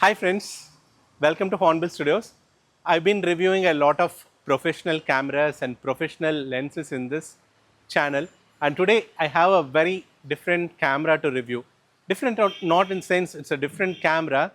Hi friends, welcome to Hornbill Studios. I've been reviewing a lot of professional cameras and professional lenses in this channel, and today I have a very different camera to review. Different not in sense it's a different camera.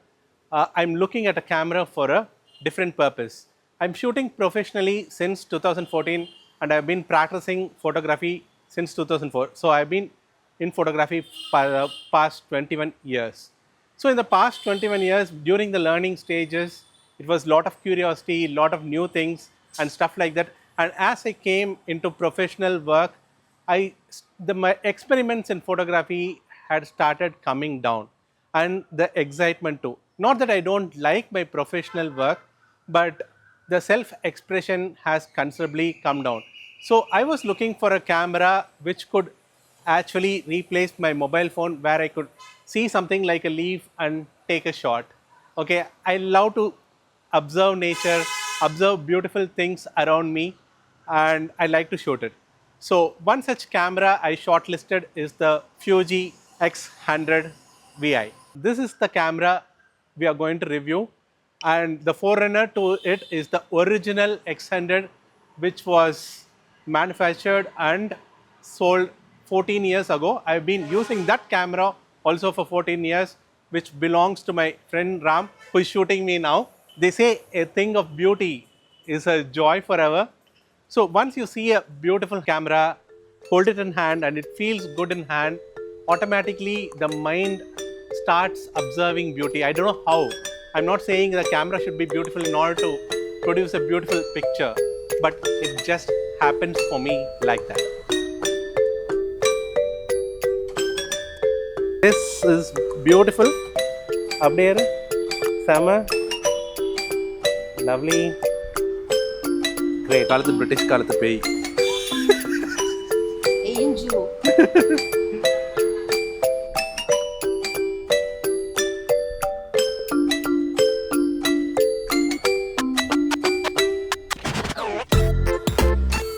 I'm looking at a camera for a different purpose. I'm shooting professionally since 2014 and I've been practicing photography since 2004. So I've been in photography for the past 21 years. So in the past 21 years, during the learning stages, it was a lot of curiosity, a lot of new things and stuff like that. And as I came into professional work, my experiments in photography had started coming down and the excitement too. Not that I don't like my professional work, but the self-expression has considerably come down. So I was looking for a camera which could actually replaced my mobile phone where I could see something like a leaf and take a shot. Okay, I love to observe nature, observe beautiful things around me, and I like to shoot it. So one such camera I shortlisted is the Fuji X100VI. This is the camera we are going to review, and the forerunner to it is the original X100, which was manufactured and sold 14 years ago. I've been using that camera also for 14 years, which belongs to my friend Ram, who is shooting me now. They say a thing of beauty is a joy forever. So once you see a beautiful camera, hold it in hand and it feels good in hand, automatically the mind starts observing beauty. I don't know how. I'm not saying the camera should be beautiful in order to produce a beautiful picture, but it just happens for me like that. This is beautiful. Up there, summer, lovely. Great. Call it the British, call it the pay. Angel.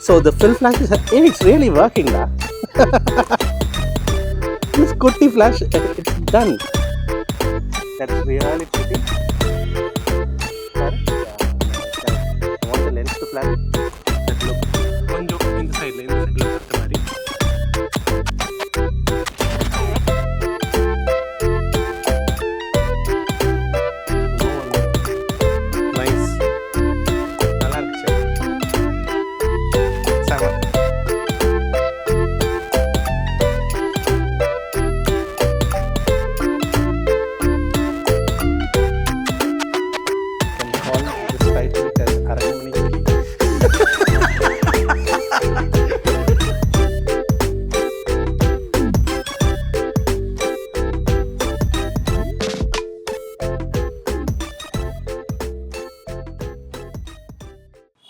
So the film flash is, hey, it's really working now. This goodie flash, it's done. That's really pretty. Correct? Yeah, I want the lens to flash. That look. One joke in the side lane, look at the body. Nice. நல்லா இருக்கு. Seven.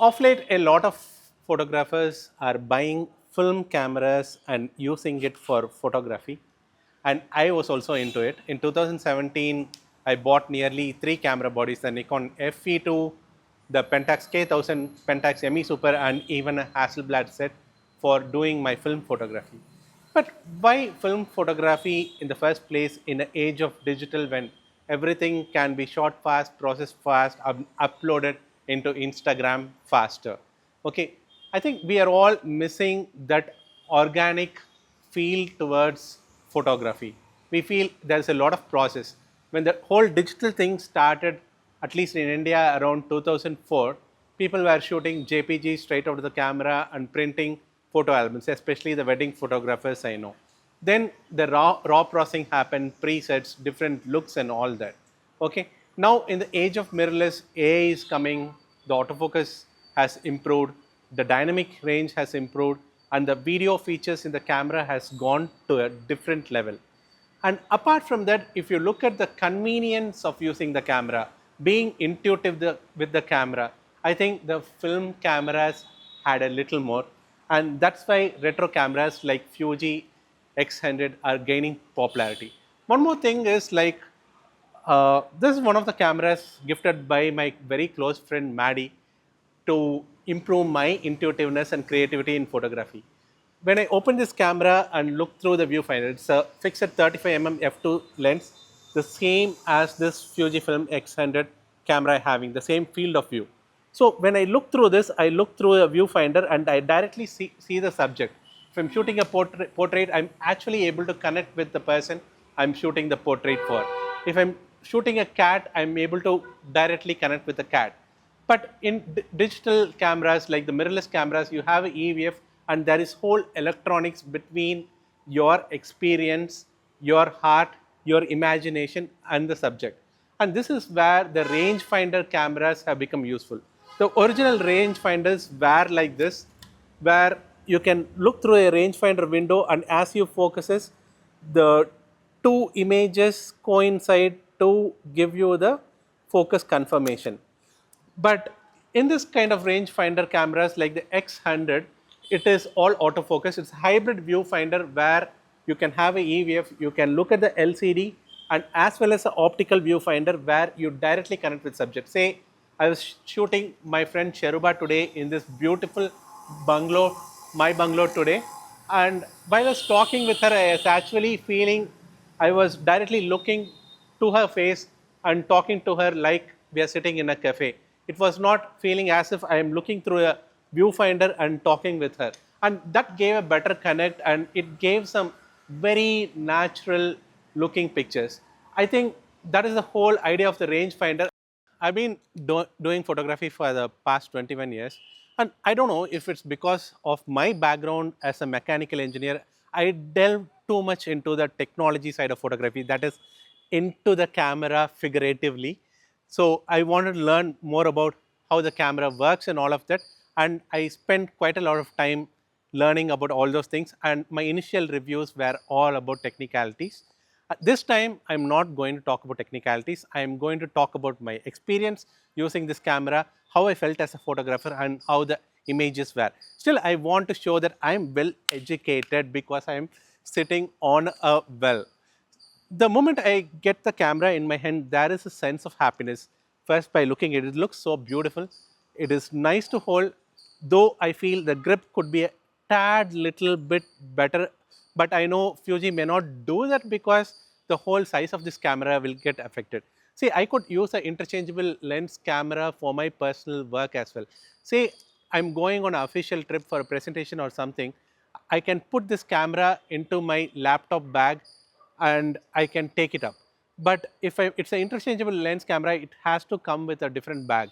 Of late, a lot of photographers are buying film cameras and using it for photography. And I was also into it. In 2017, I bought nearly 3 camera bodies, the Nikon FE2, the Pentax K1000, Pentax ME Super, and even a Hasselblad set for doing my film photography. But why film photography in the first place in the age of digital when everything can be shot fast, processed fast, uploaded into Instagram faster? Okay, I think we are all missing that organic feel towards photography. We feel there's a lot of process. When the whole digital thing started, at least in India around 2004, people were shooting JPG straight out of the camera and printing photo albums, especially the wedding photographers I know. Then the raw processing happened, presets, different looks and all that. Okay. Now in the age of mirrorless, AI is coming, the autofocus has improved, the dynamic range has improved, and the video features in the camera has gone to a different level. And apart from that, if you look at the convenience of using the camera, being intuitive with the camera, I think the film cameras had a little more. And that's why retro cameras like Fuji X100 are gaining popularity. One more thing is like, this is one of the cameras gifted by my very close friend Maddie to improve my intuitiveness and creativity in photography. When I open this camera and look through the viewfinder, it's a fixed 35mm f2 lens the same as this Fujifilm X100 camera having, the same field of view. So when I look through this, I look through a viewfinder and I directly see the subject. If I'm shooting a portrait, I'm actually able to connect with the person I'm shooting the portrait for. If I'm shooting a cat, I'm able to directly connect with the cat. But in digital cameras, like the mirrorless cameras, you have EVF and there is whole electronics between your experience, your heart, your imagination and the subject. And this is where the rangefinder cameras have become useful. The original rangefinders were like this, where you can look through a rangefinder window and as you focuses, the two images coincide to give you the focus confirmation. But in this kind of rangefinder cameras like the X100, it is all autofocus. It's a hybrid viewfinder where you can have a EVF, you can look at the LCD and as well as an optical viewfinder where you directly connect with subject. Say I was shooting my friend Cheruba today in this beautiful bungalow, my bungalow today, and while I was talking with her, I was actually feeling, I was directly looking to her face and talking to her like we are sitting in a cafe. It was not feeling as if I am looking through a viewfinder and talking with her. And that gave a better connect and it gave some very natural looking pictures. I think that is the whole idea of the rangefinder. I've been doing photography for the past 21 years, and I don't know if it's because of my background as a mechanical engineer. I delve too much into the technology side of photography, that is, into the camera figuratively. So I wanted to learn more about how the camera works and all of that, and I spent quite a lot of time learning about all those things. And my initial reviews were all about technicalities. This time, I am not going to talk about technicalities. I am going to talk about my experience using this camera, how I felt as a photographer and how the images were. Still, I want to show that I am well educated because I am sitting on a well. The moment I get the camera in my hand, there is a sense of happiness. First, by looking at it, it looks so beautiful. It is nice to hold, though I feel the grip could be a tad little bit better. But I know Fuji may not do that because the whole size of this camera will get affected. See, I could use an interchangeable lens camera for my personal work as well. Say, I'm going on an official trip for a presentation or something, I can put this camera into my laptop bag and I can take it up. But if it's an interchangeable lens camera, it has to come with a different bag.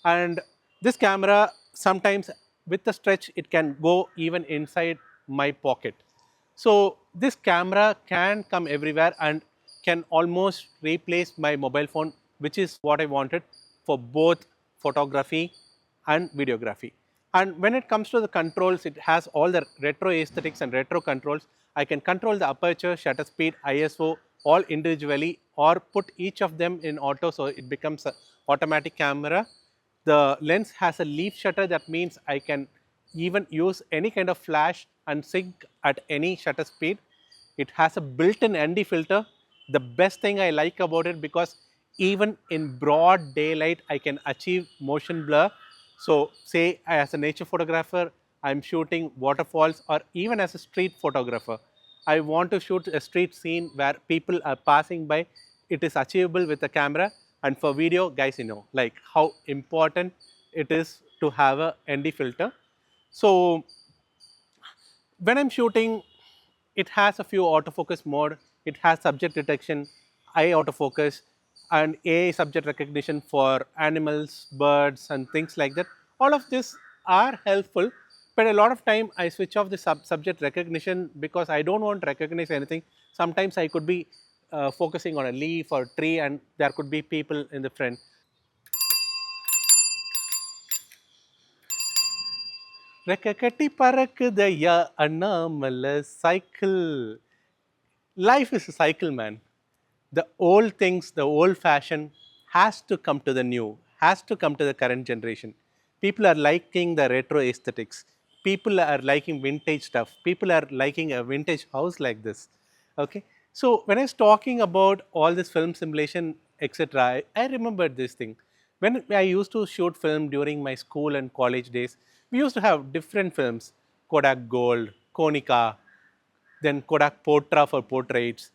And this camera, sometimes with the stretch, it can go even inside my pocket. So this camera can come everywhere and can almost replace my mobile phone, which is what I wanted for both photography and videography. And when it comes to the controls, it has all the retro aesthetics and retro controls. I can control the aperture, shutter speed, ISO all individually or put each of them in auto, so it becomes an automatic camera. The lens has a leaf shutter, that means I can even use any kind of flash and sync at any shutter speed. It has a built-in ND filter. The best thing I like about it, because even in broad daylight I can achieve motion blur. So say as a nature photographer, I'm shooting waterfalls, or even as a street photographer, I want to shoot a street scene where people are passing by. It is achievable with the camera. And for video, guys, you know, like how important it is to have a ND filter. So when I'm shooting, it has a few autofocus mode. It has subject detection, eye autofocus, and AI subject recognition for animals, birds, and things like that. All of this are helpful, but a lot of time I switch off the subject recognition because I don't want to recognize anything. Sometimes I could be focusing on a leaf or tree, and there could be people in the front. ரெக்க கட்டி பறக்குதையா Annamalai cycle. Life is a cycle, man. The old things, the old fashion has to come to the new, has to come to the current generation. People are liking the retro aesthetics. People are liking vintage stuff. People are liking a vintage house like this. Okay. So when I was talking about all this film simulation, etc., I remembered this thing. When I used to shoot film during my school and college days, we used to have different films: Kodak Gold, Konica, then Kodak Portra for portraits,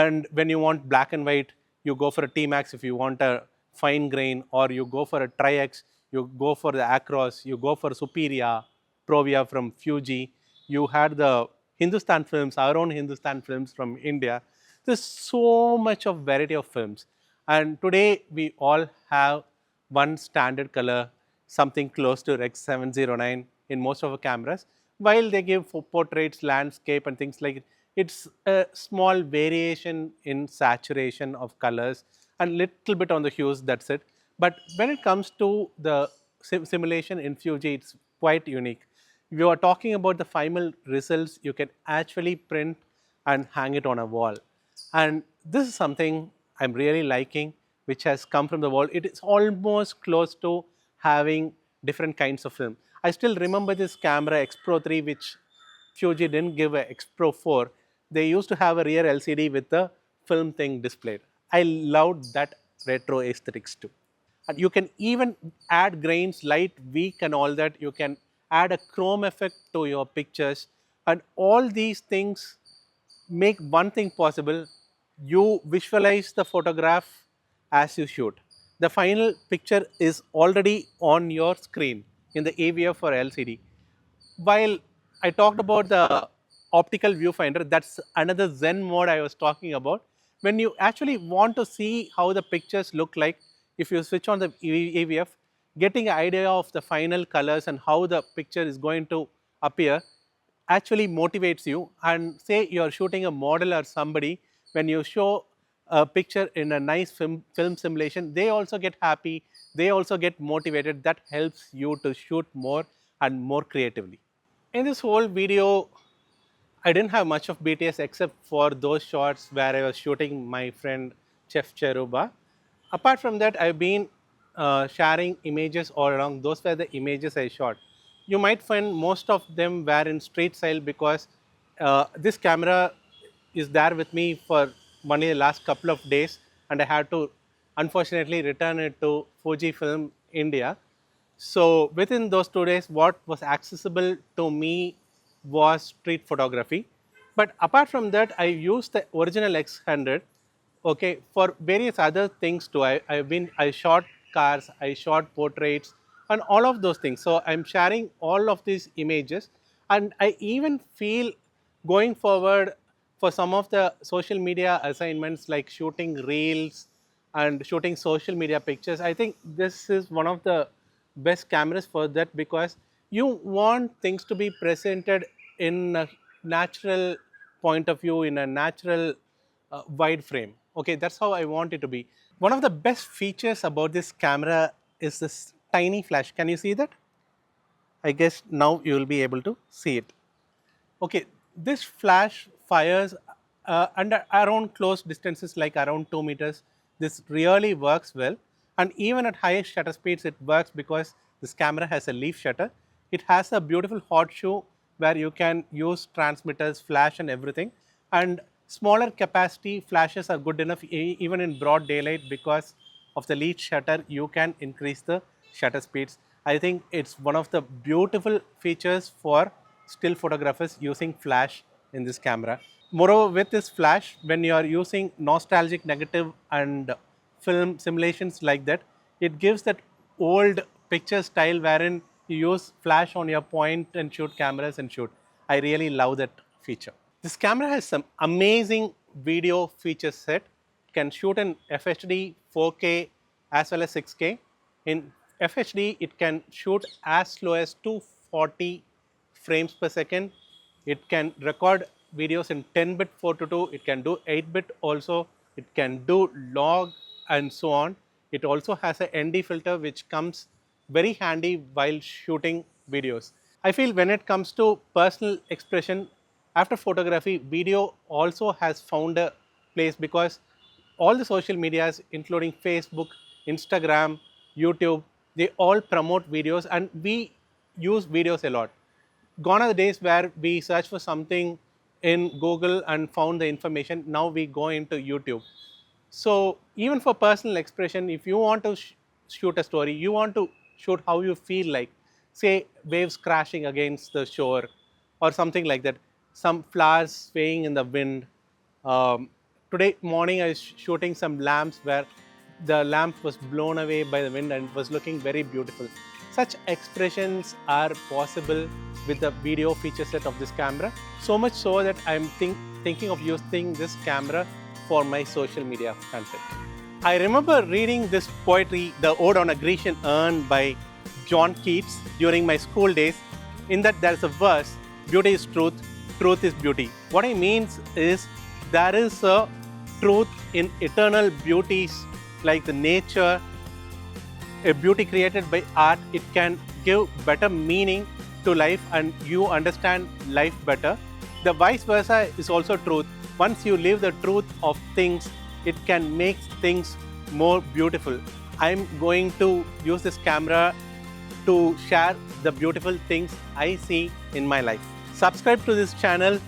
and when you want black and white, you go for a T-Max if you want a fine grain, or you go for a Tri-X, you go for the Acros, you go for Superia, Provia from Fuji, you had the Hindustan films, our own Hindustan films from India. There's so much of variety of films. And today we all have one standard color, something close to Rex 709 in most of our cameras. While they give for portraits, landscape and things like it, it's a small variation in saturation of colors and little bit on the hues, that's it. But when it comes to the simulation in Fuji, it's quite unique. If you are talking about the final results, you can actually print and hang it on a wall. And this is something I'm really liking, which has come from the world. It is almost close to having different kinds of film. I still remember this camera X Pro 3, which Fuji didn't give a X Pro 4. They used to have a rear LCD with the film thing displayed. I loved that retro aesthetics too. And you can even add grains, light, weak and all that. You can add a chrome effect to your pictures, and all these things make one thing possible. You visualize the photograph as you shoot. The final picture is already on your screen in the AVF or LCD. While I talked about the optical viewfinder, that's another Zen mode I was talking about. When you actually want to see how the pictures look like, if you switch on the AVF, getting an idea of the final colors and how the picture is going to appear actually motivates you. And say you are shooting a model or somebody, when you show a picture in a nice film simulation, they also get happy, they also get motivated. That helps you to shoot more and more creatively. In this whole video, I didn't have much of BTS except for those shots where I was shooting my friend Chef Cheruba. Apart from that, I've been sharing images all along. Those were the images I shot. You might find most of them were in street style because this camera is there with me for only the last couple of days, and I had to unfortunately return it to Fujifilm India. So within those 2 days, what was accessible to me was street photography. But apart from that, I used the original X100, okay, for various other things too. I shot cars, I shot portraits, and all of those things. So I'm sharing all of these images, and I even feel going forward for some of the social media assignments like shooting reels and shooting social media pictures. I think this is one of the best cameras for that, because you want things to be presented in a natural point of view, in a natural wide frame. Okay, that's how I want it to be. One of the best features about this camera is this tiny flash. Can you see that? I guess now you will be able to see it. Okay, this flash fires under around close distances like around 2 meters. This really works well, and even at higher shutter speeds it works because this camera has a leaf shutter. It has a beautiful hot shoe where you can use transmitters, flash and everything, and smaller capacity flashes are good enough even in broad daylight. Because of the leaf shutter, you can increase the shutter speeds. I think it's one of the beautiful features for still photographers using flash in this camera. Moreover, with this flash, when you are using nostalgic negative and film simulations like that, it gives that old picture style wherein you use flash on your point and shoot cameras and shoot. I really love that feature. This camera has some amazing video feature set. It can shoot in FHD, 4K as well as 6K. In FHD, it can shoot as slow as 240 frames per second. It can record videos in 10-bit 4:2. It can do 8-bit also. It can do log and so on. It also has a ND filter which comes very handy while shooting videos. I feel when it comes to personal expression, after photography, video also has found a place, because all the social medias including Facebook, Instagram, YouTube, they all promote videos and we use videos a lot. Gone are the days where we search for something in Google and found the information. Now we go into YouTube. So even for personal expression, if you want to shoot a story, you want to shoot how you feel like, say waves crashing against the shore or something like that, some flowers swaying in the wind, Today morning I was shooting some lamps where the lamp was blown away by the wind and was looking very beautiful. Such expressions are possible with the video feature set of this camera. So much so that I'm thinking of using this camera for my social media content. I remember reading this poetry, the Ode on a Grecian Urn by John Keats during my school days. In that there is a verse, beauty is truth, truth is beauty. What it means is there is a truth in eternal beauties like the nature, a beauty created by art. It can give better meaning to life and you understand life better. The vice versa is also truth. Once you live the truth of things, it can make things more beautiful. I'm going to use this camera to share the beautiful things I see in my life. Subscribe to this channel.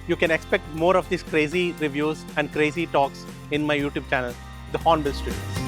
You can expect more of these crazy reviews and crazy talks in my YouTube channel, The Hornbill Studios.